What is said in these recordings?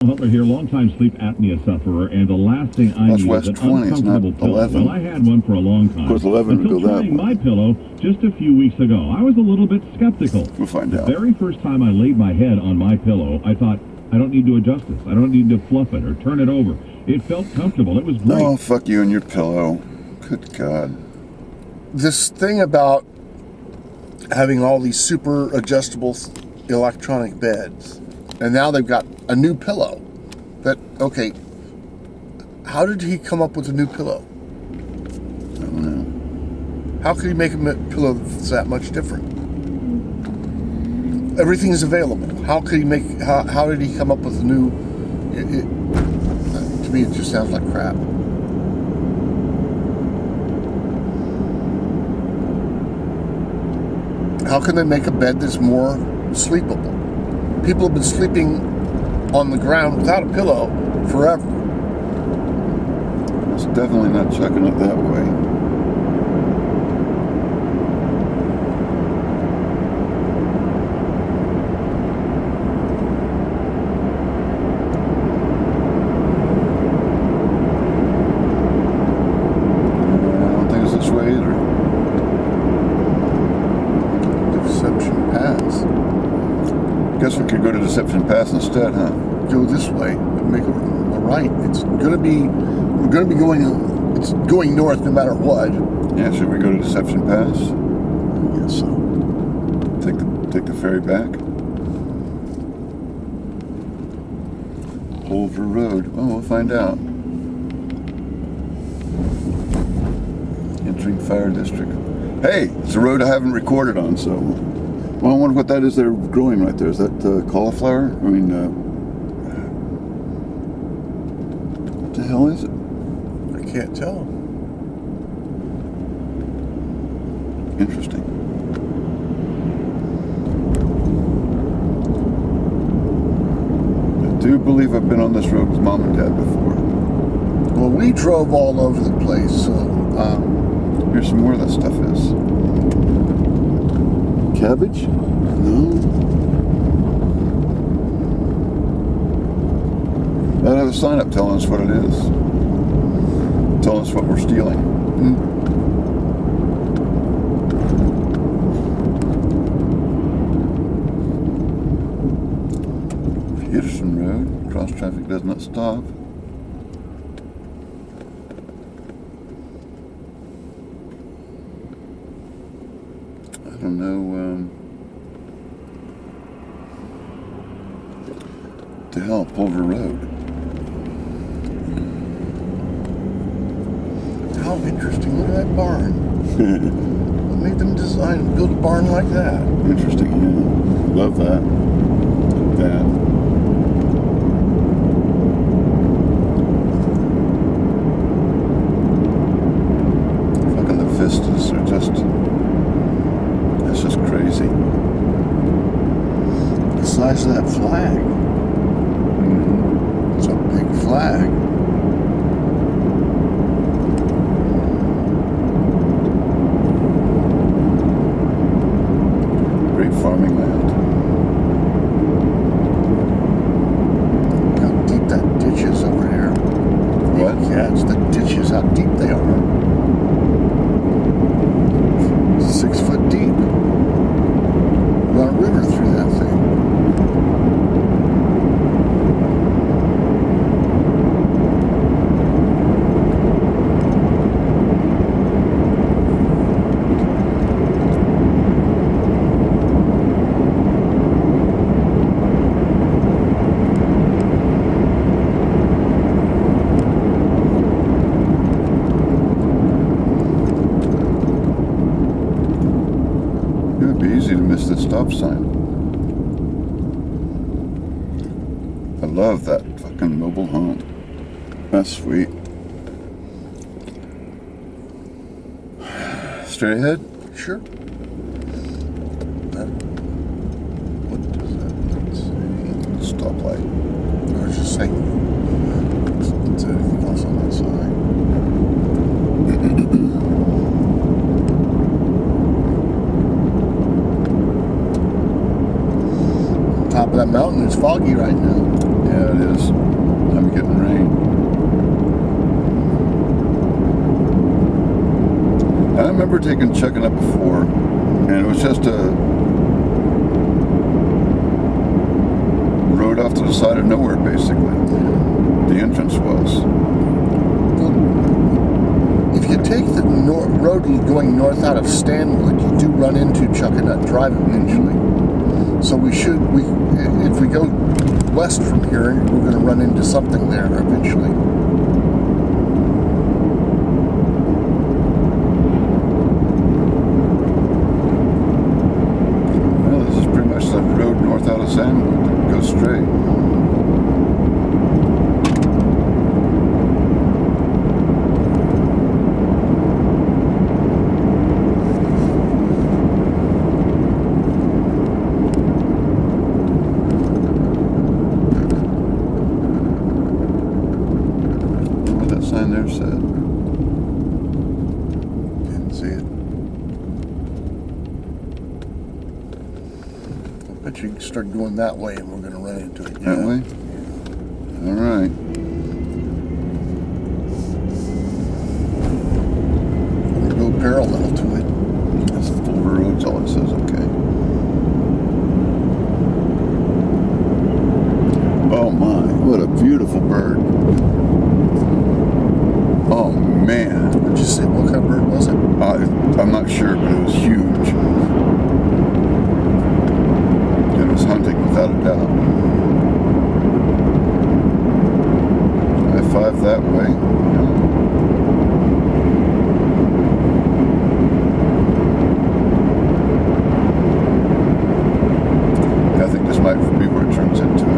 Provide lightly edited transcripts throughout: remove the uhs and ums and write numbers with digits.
Butler here, longtime sleep apnea sufferer, and the last thing I need is an 20, it's not uncomfortable pillow. 11. Well, I had one for a long time. Of course, 11 until would go that trying way. my pillow just a few weeks ago. I was a little bit skeptical. We'll find out. The very first time I laid my head on my pillow, I thought, I don't need to adjust this. I don't need to fluff it or turn it over. It felt comfortable. It was great. Oh, fuck you and your pillow. Good God. This thing about having all these super adjustable electronic beds, and now they've got a new pillow. Okay, how did he come up with a new pillow? I don't know. How could he make a pillow that's that much different? Everything is available. How could he make? How did he come up with a new? To me, it just sounds like crap. How can they make a bed that's more sleepable? People have been sleeping on the ground without a pillow forever. It's definitely not Chuckanut that way. I don't think it's this way either. Deception Pass. Guess we could go to Deception Pass instead, huh? Go this way and make a right. It's going to be. We're going to be going. It's going north no matter what. Yeah, should we go to Deception Pass? I guess so. Take the ferry back. Culver Road. Oh, we'll find out. Entering Fire District. Hey, it's a road I haven't recorded on, so. Well, I wonder what that is they're growing right there. Is that cauliflower? I mean, what the hell is it? I can't tell. Interesting. I do believe I've been on this road with Mom and Dad before. Well, we drove all over the place, so Here's some more of that stuff is. Cabbage? No. I have a sign up telling us what it is. Telling us what we're stealing. Peterson Road. Cross traffic does not stop. I don't know, what the hell, Pulver Road. how interesting. Look at that barn. What made them design and build a barn like that? Interesting, yeah. Love that. Fucking the vistas are just, it's just crazy. The size of that flag. It's a big flag. Great farming land. Look how deep that ditch is over here. What? Yeah, it's the ditches, how deep they are. 6 foot deep. Run a river through that thing. It would be easy to miss the stop sign. I love that fucking mobile home. That's sweet. Straight ahead? Sure. What does that say? Stoplight. I was just saying. Is there anything else on that side? Top of that mountain is foggy right now. Yeah, it is. remember taking Chuckanut before, and it was just a road off to the side of nowhere, basically. The entrance was. If you take the road going north out of Stanwood, you do run into Chuckanut Drive eventually. So if we go west from here, we're going to run into something there eventually. Well, this is pretty much the road north out of Stanwood. Go straight. Sign there said. Didn't see it. I bet you can start going that way and we're going to run into it. That way? All right. We'll go parallel to it. That's the full road's all it says, okay. Oh my, what a beautiful bird. Oh man. What'd you say? What kind of bird was it? I'm not sure, but it was huge. It was hunting without a doubt. I-5 that way. I think this might be where it turns into it.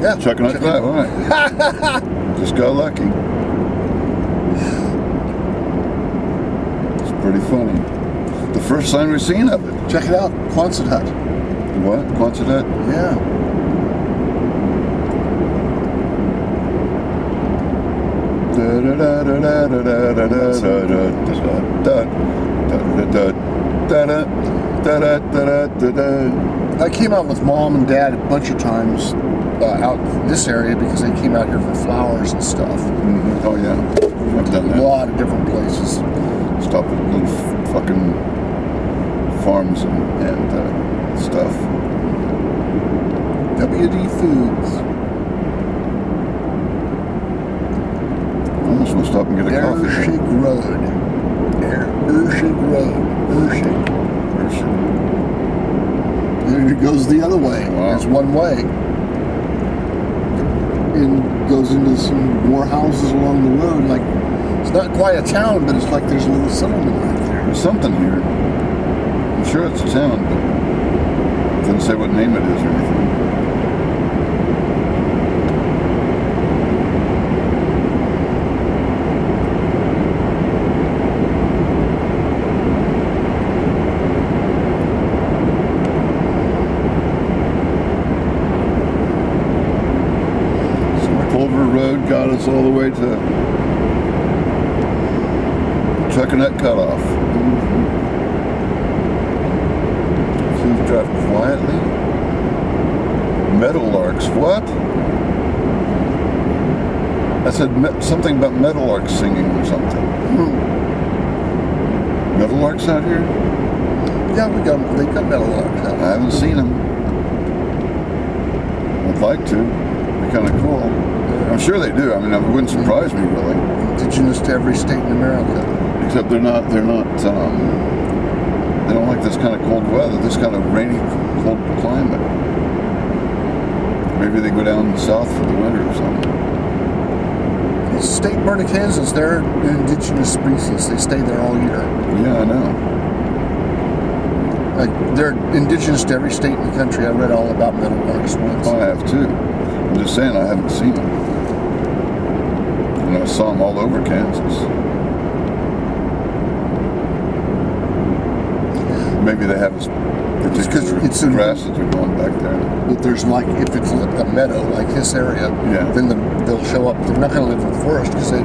Yeah, Chuckanut Drive, all right. Just got lucky. It's pretty funny. The first sign we've seen of it. check it out, Quonset hut. What? Quonset hut? Yeah. I came out with Mom and Dad a bunch of times out this area because they came out here for flowers and stuff. Mm-hmm. Oh yeah, I've done that. A lot of different places. Stop at little fucking farms and stuff. WD Foods. Almost want to stop and get a coffee. Ershig Road. Ershig Road. Ershig. There it goes the other way. Wow. There's one way. And goes into some more houses along the road. Like, it's not quite a town, but it's like there's a little settlement right there. There's something here. I'm sure it's a town, but it doesn't say what name it is or anything. Road got us all the way to Chuckanut Cutoff. Please drive quietly. Meadowlarks, what? I said something about meadowlarks singing or something. Meadowlarks out here? Yeah, they got meadowlarks out. I haven't seen them. I'd like to. Be kind of cool. I'm sure they do. I mean, it wouldn't surprise me really. Indigenous to every state in America. Except they're not. They don't like this kind of cold weather. This kind of rainy, cold climate. Maybe they go down south for the winter or something. The state bird of Kansas, they're an indigenous species. They stay there all year. Yeah, I know. Like, they're indigenous to every state in the country. I read all about meadowlarks once. Oh, I have too. I'm just saying I haven't seen them. And I saw them all over Kansas. Maybe they have particular it's in- grasses are going back there. But there's like, if it's a meadow like this area, Yeah. then they'll show up. They're not going to live in the forest because they're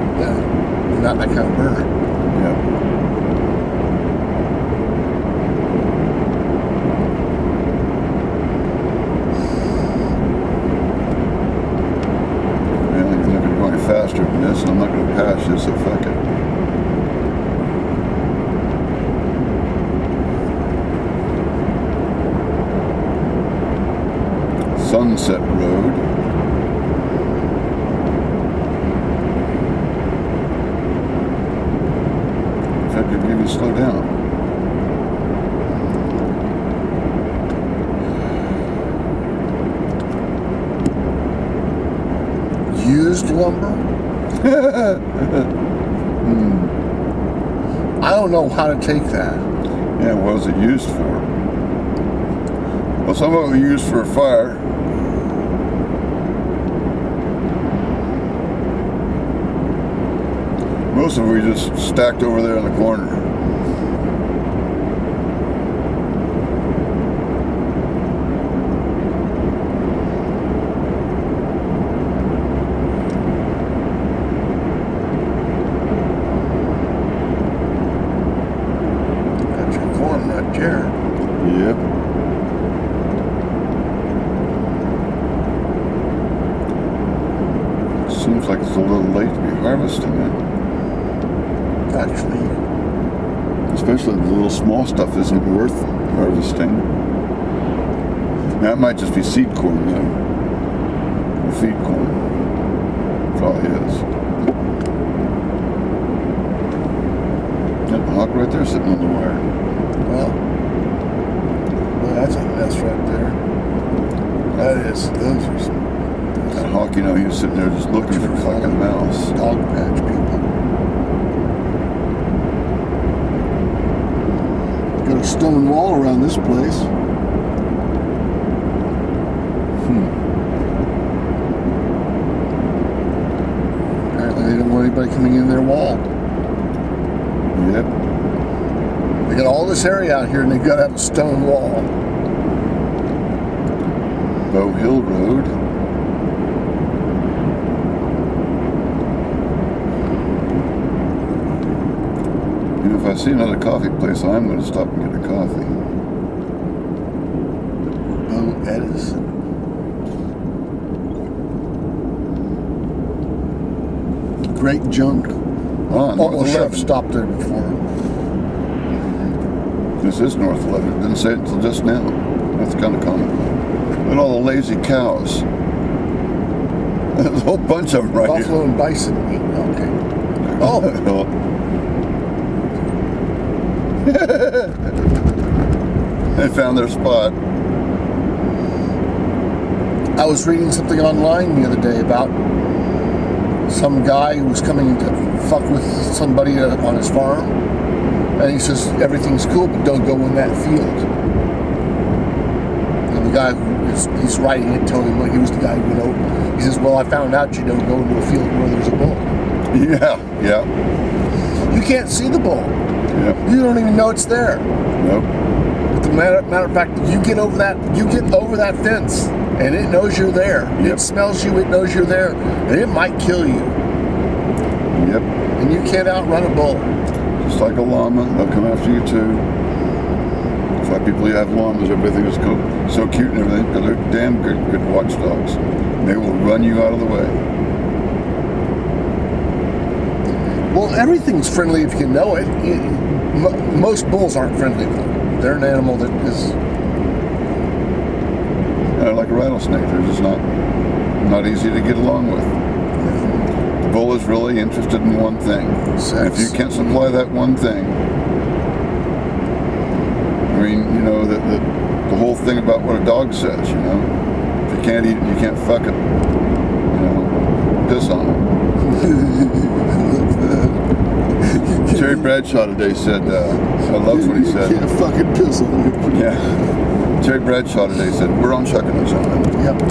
not that kind of bird. Yeah. Well, you're looking at going faster than this, and I'm not going to pass you, so fuck it. Sunset Road. If I could maybe slow down. Used lumber? I don't know how to take that. Yeah, what was it used for? Well, some of it was used for a fire. Most of it we just stacked over there in the corner. That's your corn right there. Yep. Seems like it's a little late to be harvesting it. Actually, Especially the little small stuff isn't worth harvesting. That might just be seed corn though. Or feed corn. Probably is. That hawk right there sitting on the wire. well, that's a mess right there. That is, those are some That hawk, you know, he was sitting there just looking for a fucking mouse. dog patch people. Got a stone wall around this place. Apparently they don't want anybody coming in their wall. Yep. They got all this area out here and they've got to have a stone wall. Bow Hill Road. You know, if I see another coffee place, I'm going to stop and get a coffee. Oh, Edison. Great junk. Oh, Oh, North should have 11. stopped there before. This is North 11. It didn't say it until just now. That's kind of common. Look at all the lazy cows. There's a whole bunch of them right Buffalo and bison meat. Okay. Oh, here. They found their spot. I was reading something online the other day about some guy who was coming to fuck with somebody on his farm, and he says everything's cool, but don't go in that field. And the guy he's writing it, telling him, he was the guy who went over. He says, "Well, I found out you don't go into a field where there's a bull. Yeah, yeah, You can't see the bull. yeah. You don't even know it's there. Nope. But the matter of fact, you get over that fence, and it knows you're there. Yep. It smells you. It knows you're there, and it might kill you. Yep. And you can't outrun a bull." Just like a llama, they'll come after you too. That's why people who have llamas, everything is so cute and everything, because they're damn good watchdogs. They will run you out of the way. Well, everything's friendly if you know it. Most bulls aren't friendly, though. They're an animal that is... They're like a rattlesnake. They're just not easy to get along with. The bull is really interested in one thing. Sex. And if you can't supply that one thing, I mean, you know, the whole thing about what a dog says, you know. If you can't eat it, you can't fuck it. You know, piss on it. Jerry Bradshaw today said, I loved what he said. You can't fucking piss on it. Yeah. Jerry Bradshaw today said, we're on Chuckanut, gentlemen. Yep.